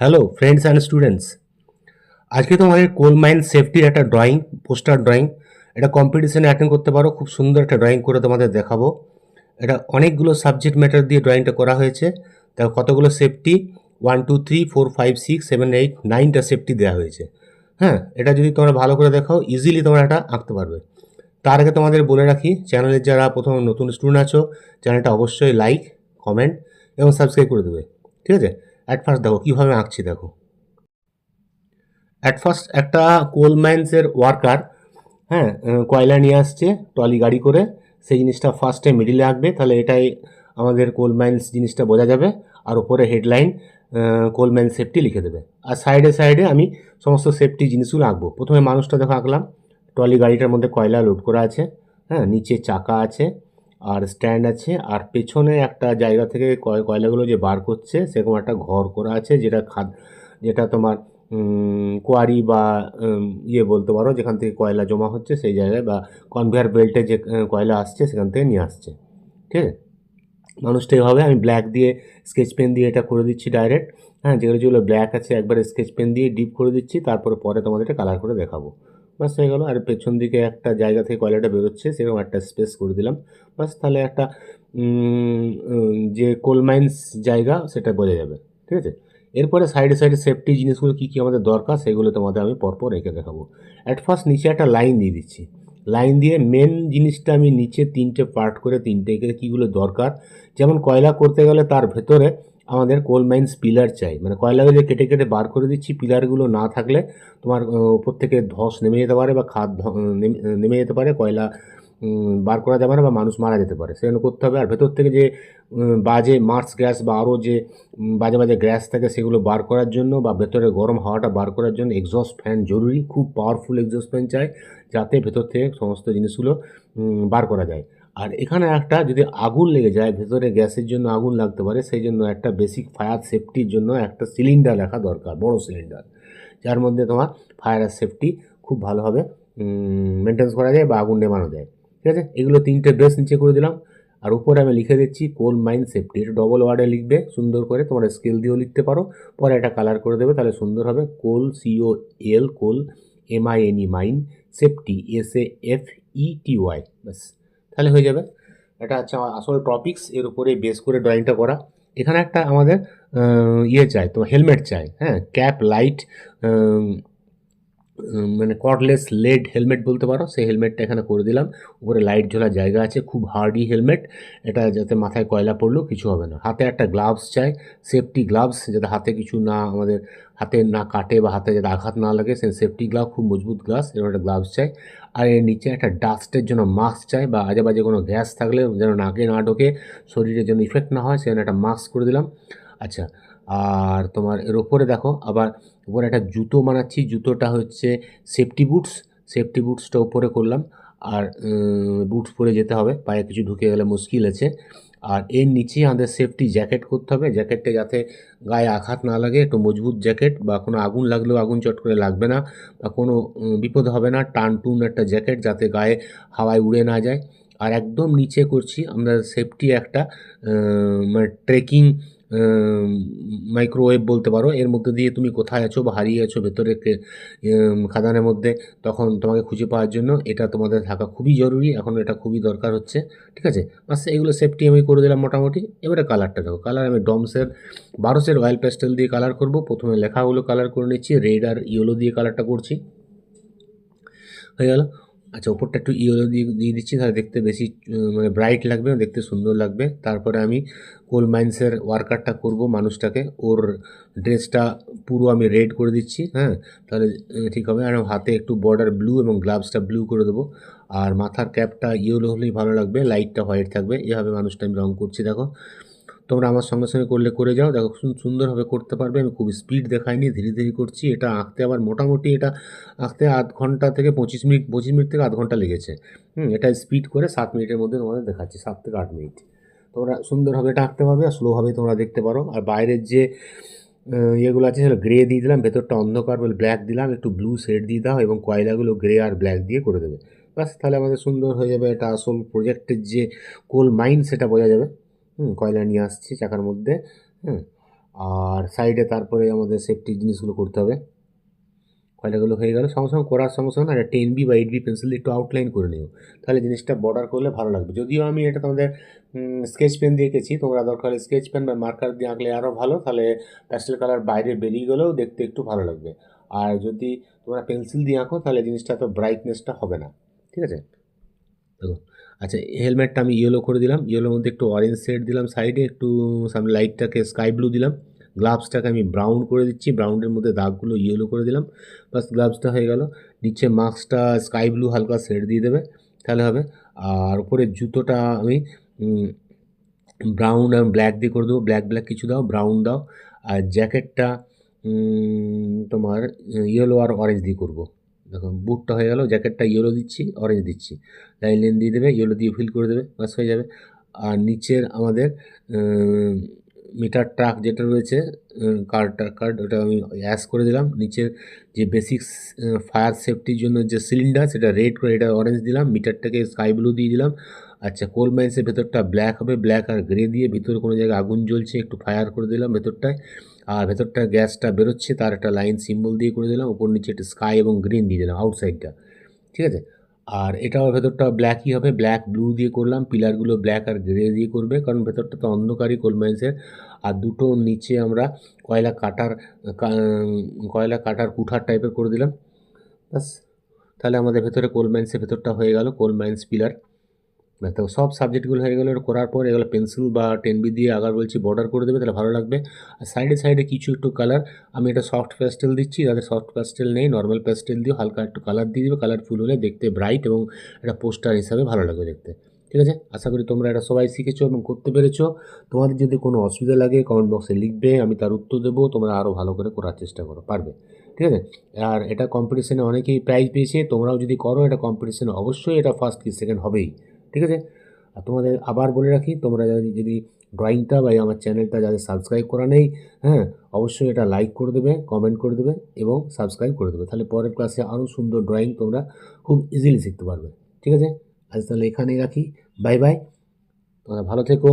Hello friends and students, আজকে তোমাদের কোল mine সেফটির একটা ড্রয়িং, পোস্টার ড্রয়িং, এটা কম্পিটিশনে অ্যাটেন্ড করতে পারো। খুব সুন্দর একটা ড্রয়িং করে তোমাদের দেখাবো। এটা অনেকগুলো সাবজেক্ট ম্যাটার দিয়ে ড্রয়িংটা করা হয়েছে। দেখো কতগুলো সেফটি, 1 2 3 4 5 6 7 8 9টা সেফটি দেওয়া হয়েছে। হ্যাঁ, এটা যদি তোমরা ভালো করে দেখাও ইজিলি তোমরা এটা আঁকতে পারবে। তার আগে তোমাদের বলে রাখি, চ্যানেলের যারা প্রথম নতুন স্টুডেন্ট আছো, চ্যানেলটা অবশ্যই লাইক, কমেন্ট এবং সাবস্ক্রাইব করে দেবে। ঠিক আছে? অ্যাট ফার্স্ট দেখো কীভাবে আঁকছি। দেখো, অ্যাট ফার্স্ট একটা কোল মাইন্সের ওয়ার্কার, হ্যাঁ, কয়লা নিয়ে আসছে ট্রলি গাড়ি করে। সেই জিনিসটা ফার্স্টে মিডিলে আঁকবে, তাহলে এটাই আমাদের কোল মাইন্স জিনিসটা বোঝা যাবে। আর ওপরে হেডলাইন কোল মাইন সেফটি লিখে দেবে। আর সাইডে সাইডে আমি সমস্ত সেফটি জিনিসগুলো আঁকবো। প্রথমে মানুষটা দেখো আঁকলাম, ট্রলি গাড়িটার মধ্যে কয়লা লোড করা আছে, হ্যাঁ, নিচে চাকা আছে আর স্ট্যান্ড আছে, আর পেছনে একটা জায়গা থেকে কয়লাগুলো যে বার করছে সেরকম একটা ঘর করা আছে, যেটা তোমার কোয়ারি বা বলতে পারো, যেখান থেকে কয়লা জমা হচ্ছে সেই জায়গায়, বা কনভেয়ার বেল্টে যে কয়লা আসছে সেখান থেকে নিয়ে আসছে। ঠিক আছে? মানুষটা এভাবে আমি ব্ল্যাক দিয়ে স্কেচ পেন দিয়ে এটা করে দিচ্ছি ডাইরেক্ট। হ্যাঁ, যেগুলো যেগুলো ব্ল্যাক আছে একবারে স্কেচ পেন দিয়ে ডিপ করে দিচ্ছি, তারপরে পরে তোমাদের এটা কালার করে দেখাবো। বাস হয়ে গেলো। আর পেছন দিকে একটা জায়গা থেকে কয়লাটা বেরোচ্ছে সেরকম একটা স্পেস করে দিলাম। বাস, তাহলে একটা যে কোল মাইন্স জায়গা সেটা বোঝা যাবে। ঠিক আছে? এরপরে সাইডে সাইডে সেফটি জিনিসগুলো কী কী আমাদের দরকার সেগুলো তোমাদের আমি পরপর রেখে দেখাবো। অ্যাট ফার্স্ট নিচে একটা লাইন দিয়ে দিচ্ছি। লাইন দিয়ে মেন জিনিসটা আমি নিচে তিনটে পার্ট করে, তিনটে কীগুলো দরকার। যেমন কয়লা করতে গেলে তার ভেতরে আমাদের কোল মাইন্স পিলার চাই, মানে কয়লাগুলো যে কেটে কেটে বার করে দিচ্ছি, পিলারগুলো না থাকলে তোমার উপর থেকে ধস নেমে যেতে পারে, বা খাদ নেমে যেতে পারে, কয়লা বার করা যাবে না, বা মানুষ মারা যেতে পারে, সেজন্য করতে হবে। আর ভেতর থেকে যে বাজে মার্স গ্যাস বা আরও যে বাজে বাজে গ্যাস থাকে সেগুলো বার করার জন্য, বা ভেতরে গরম হাওয়াটা বার করার জন্য এক্সস্ট ফ্যান জরুরি, খুব পাওয়ারফুল এক্সস্ট ফ্যান চাই, যাতে ভেতর থেকে সমস্ত জিনিসগুলো বার করা যায়। আর এখানে একটা যদি আগুন লেগে যায়, ভেতরে গ্যাসের জন্য আগুন লাগতে পারে, সেই জন্য একটা বেসিক ফায়ার সেফটির জন্য একটা সিলিন্ডার রাখা দরকার, বড় সিলিন্ডার, যার মধ্যে তোমার ফায়ার সেফটি খুব ভালোভাবে মেনটেন্স করা যায় বা আগুন নেভানো যায়। ঠিক আছে? এগুলো তিনটে বেস নিচে করে দিলাম। আর উপরে আমি লিখে দিচ্ছি কোল মাইন সেফটি। এটা ডবল ওয়ার্ডে লিখবে সুন্দর করে, তোমরা স্কেল দিয়েও লিখতে পারো, পরে এটা কালার করে দেবে, তাহলে সুন্দর হবে। কোল, COL, কোল, MINE, মাইন, সেফটি, SAFETY, ব্যাস, তাহলে হয়ে যাবে। এটা হচ্ছে আমার আসল টপিক্স, এর উপরে বেস করে ড্রয়িংটা করা। এখানে একটা আমাদের চাই, তো হেলমেট চাই, হ্যাঁ, ক্যাপ, লাইট, মানে কর্ডলেস লেড হেলমেট বলতে পারো, সেই হেলমেটটা এখানে করে দিলাম। উপরে লাইট ঝোলার জায়গা আছে, খুব হার্ডি হেলমেট এটা, যাতে মাথায় কয়লা পড়লেও কিছু হবে না। হাতে একটা গ্লাভস চাই, সেফটি গ্লাভস, যাতে হাতে কিছু না, আমাদের হাতে না কাটে বা হাতে যাতে আঘাত না লাগে, সেই সেফটি গ্লাভ, খুব মজবুত গ্লাভস, এরকম একটা গ্লাভস চাই। আর এর নিচে একটা ডাস্টের জন্য মাস্ক চাই, বা আজে বাজে কোনো গ্যাস থাকলে যেন নাকে না ঢোকে, শরীরের জন্য ইফেক্ট না হয়, সেজন্য একটা মাস্ক করে দিলাম। আচ্ছা, আর তোমার এর ওপরে দেখো আবার উপরে একটা জুতো বানাচ্ছি, জুতোটা হচ্ছে সেফটি বুটস, সেফটি বুটসটা উপরে করলাম। আর বুটস পরে যেতে হবে, পায়ে কিছু ঢুকে গেলে মুশকিল আছে। আর এর নিচে আমাদের সেফটি জ্যাকেট করতে হবে, জ্যাকেটটা যাতে গায়ে আঘাত না লাগে, একটু মজবুত জ্যাকেট, বা কোনো আগুন লাগলেও আগুন চট করে লাগবে না, বা কোনো বিপদ হবে না, টান টুন একটা জ্যাকেট, যাতে গায়ে হাওয়ায় উড়ে না যায়। আর একদম নিচে করছি আমরা সেফটি একটা মানে ট্রেকিং মাইক্রোওয়েভ বলতে পারো, এর মধ্যে দিয়ে তুমি কোথায় আছো বা হারিয়ে আছো ভেতরে খাদানের মধ্যে, তখন তোমাকে খুঁজে পাওয়ার জন্য এটা তোমাদের থাকা খুবই জরুরি, এখন এটা খুবই দরকার হচ্ছে। ঠিক আছে? বাস, এগুলো সেফটি আমি করে দিলাম মোটামুটি। এবারে কালারটা দেখো, কালার আমি ডমসের 1200 অয়েল প্যাস্টেল দিয়ে কালার করব। প্রথমে লেখাগুলো কালার করে নিচ্ছি, রেড আর ইয়েলো দিয়ে কালারটা করছি। হয়ে গেল। আচ্ছা, ওপরটা একটু ইয়েলো দিয়ে দিয়ে দিচ্ছি, তাহলে দেখতে বেশি মানে ব্রাইট লাগবে, দেখতে সুন্দর লাগবে। তারপরে আমি কোল মাইন্সের ওয়ার্কারটা করব, মানুষটাকে, ওর ড্রেসটা পুরো আমি রেড করে দিচ্ছি, হ্যাঁ, তাহলে ঠিক হবে। আর হাতে একটু বর্ডার ব্লু এবং গ্লাভসটা ব্লু করে দেবো। আর মাথার ক্যাপটা ইয়েলো হলেই ভালো লাগবে, লাইটটা হোয়াইট থাকবে। এভাবে মানুষটা আমি রং করছি। দেখো, তোমরা আমার সঙ্গে সঙ্গে করলে করে যাও, দেখো সুন্দরভাবে করতে পারবে। আমি খুব স্পিড দেখাইনি, ধীরে ধীরে করছি। এটা আঁকতে আবার মোটামুটি এটা আঁকতে আধ ঘন্টা থেকে 25 মিনিট, 25 মিনিট থেকে আধ ঘন্টা লেগেছে। এটা স্পিড করে 7 মিনিটের মধ্যে তোমাদের দেখাচ্ছি, 7 থেকে 8 মিনিট। তোমরা সুন্দরভাবে এটা আঁকতে পারবে, আর স্লোভাবে তোমরা দেখতে পারো। আর বাইরের যে ইয়েগুলো আছে সেগুলো গ্রে দিয়ে দিলাম, ভেতরটা অন্ধকার বলে ব্ল্যাক দিলাম, একটু ব্লু শেড দিয়ে দাও, এবং কয়লাগুলো গ্রে আর ব্ল্যাক দিয়ে করে দেবে। ব্যাস, তাহলে আমাদের সুন্দর হয়ে যাবে। এটা আসল প্রজেক্টের যে কোল মাইন সেটা বোঝা যাবে। কয়লা নিয়ে আসছি চাকার মধ্যে। হুম আর সাইডে তারপরে আমাদের সেফটি জিনিসগুলো করতে হবে। কয়লাগুলো হয়ে গেল, সঙ্গে সঙ্গে করার সঙ্গে সঙ্গে একটা 10B বা 8B পেন্সিল দিয়ে একটু আউটলাইন করে নিও, তাহলে জিনিসটা বর্ডার করলে ভালো লাগবে। যদিও আমি এটা তোমাদের স্কেচ পেন দিয়ে এঁকেছি, তোমরা দরকার হলে স্কেচ পেন বা মার্কার দিয়ে আঁকলে আরও ভালো, তাহলে প্যাস্টেল কালার বাইরে বেরিয়ে গেলেও দেখতে একটু ভালো লাগবে। আর যদি তোমরা পেন্সিল দিয়ে আঁকো তাহলে জিনিসটা তো ব্রাইটনেসটা হবে না, ঠিক আছে? দেখো, আচ্ছা হেলমেটটা আমি ইয়েলো করে দিলাম, ইয়েলোর মধ্যে একটু অরেঞ্জ শেড দিলাম, সাইডে একটু সামনে লাইটটাকে স্কাই ব্লু দিলাম, গ্লাভসটাকে আমি ব্রাউন করে দিচ্ছি, ব্রাউনের মধ্যে দাগগুলো ইয়েলো করে দিলাম, বাস গ্লাভসটা হয়ে গেল। নিচে মাস্কটা স্কাই ব্লু হালকা শেড দিয়ে দেবে, তাহলে হবে। আর উপরে জুতোটা আমি ব্রাউন এবং ব্ল্যাক দিয়ে করে দেবো, ব্ল্যাক ব্ল্যাক কিছু দাও, ব্রাউন দাও। আর জ্যাকেটটা তোমার ইয়েলো আর অরেঞ্জ দিয়ে করবো। দেখো বুটটা হয়ে গেল, জ্যাকেটটা ইয়েলো দিচ্ছি, অরেঞ্জ দিচ্ছি, লাইন দিয়ে দেবে, ইয়েলো দিয়ে ফিল করে দেবে, বাস হয়ে যাবে। আর নিচের আমাদের মিটার ট্রাক যেটা রয়েছে, কার্ড ওটা আমি অ্যাশ করে দিলাম। নিচের যে বেসিক্স ফায়ার সেফটির জন্য যে সিলিন্ডার সেটা রেড করে, এটা অরেঞ্জ দিলাম, মিটারটাকে স্কাই ব্লু দিয়ে দিলাম। আচ্ছা কোল মাইন্সের ভেতরটা ব্ল্যাক হবে, ব্ল্যাক আর গ্রে দিয়ে, ভিতরে কোনো জায়গায় আগুন জ্বলছে একটু ফায়ার করে দিলাম ভেতরটায়, আর ভেতরটা গ্যাসটা বেরোচ্ছে তার একটা লাইন সিম্বল দিয়ে করে দিলাম, উপর নিচে একটা স্কাই এবং গ্রিন দিয়ে দিলাম আউটসাইডটা, ঠিক আছে? আর এটাও ভেতরটা ব্ল্যাকই হবে, ব্ল্যাক ব্লু দিয়ে করলাম, পিলারগুলো ব্ল্যাক আর গ্রে দিয়ে করবে, কারণ ভেতরটা তো অন্ধকারই কোল মাইন্সের। আর দুটো নিচে আমরা কয়লা কাটার কয়লা কাটার কুঠার টাইপের করে দিলাম, ব্যাস। তাহলে আমাদের ভেতরে কোল মাইন্সের ভেতরটা হয়ে গেল, কোল মাইন্স পিলার। তো সব সাবজেক্টগুলো হয়ে গেলো, এটা করার পর এগুলো পেন্সিল বা 10B দিয়ে আগার বলছি বর্ডার করে দেবে, তাহলে ভালো লাগবে। আর সাইডে সাইডে কিছু একটু কালার, আমি এটা সফট প্যাস্টেল দিচ্ছি, যাদের সফট প্যাস্টেল নেই নর্মাল প্যাস্টেল দিয়ে হালকা একটু কালার দিয়ে দেবে, কালারফুল হলে দেখতে ব্রাইট এবং এটা পোস্টার হিসাবে ভালো লাগবে দেখতে, ঠিক আছে? আশা করি তোমরা এটা সবাই শিখেছো এবং করতে পেরেছো। তোমাদের যদি কোনো অসুবিধা লাগে কমেন্ট বক্সে লিখবে, আমি তার উত্তর দেবো, তোমরা আরও ভালো করে করার চেষ্টা করো, পারবে, ঠিক আছে? আর এটা কম্পিটিশনে অনেকেই প্রাইজ পেয়েছে, তোমরাও যদি করো এটা কম্পিটিশনে অবশ্যই এটা ফার্স্ট কি সেকেন্ড হবেই, ঠিক আছে? আর তোমাদের আবার বলে রাখি, তোমরা যদি ড্রয়িংটা বা আমার চ্যানেলটা যাদের সাবস্ক্রাইব করা নেই, হ্যাঁ অবশ্যই এটা লাইক করে দেবে, কমেন্ট করে দেবে এবং সাবস্ক্রাইব করে দেবে, তাহলে পরের ক্লাসে আরও সুন্দর ড্রয়িং তোমরা খুব ইজিলি শিখতে পারবে, ঠিক আছে? আজ তাহলে এখানেই রাখি, বাই বাই, তোমরা ভালো থেকো।